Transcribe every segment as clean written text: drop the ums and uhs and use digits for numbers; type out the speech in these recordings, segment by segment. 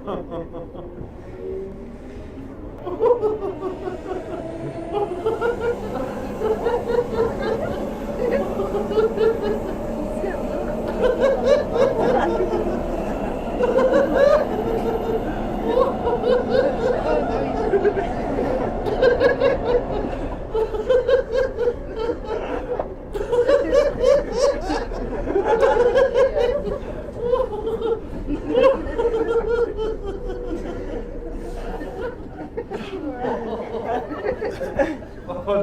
Oh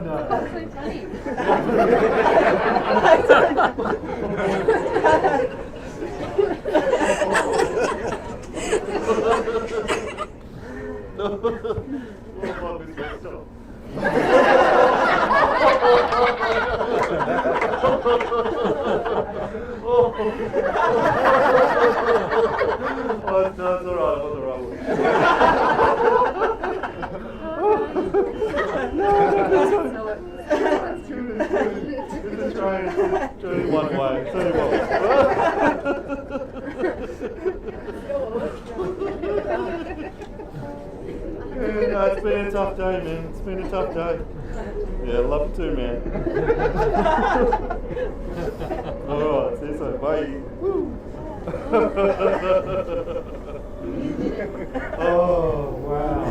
no. That's so funny. Oh, that's all right. What's wrong with you? Just try one way. It's only one yeah, no, it's been a tough day, man. It's been a tough day. Yeah, love you too, man. Alright, see you soon. Bye. Woo. Oh, wow.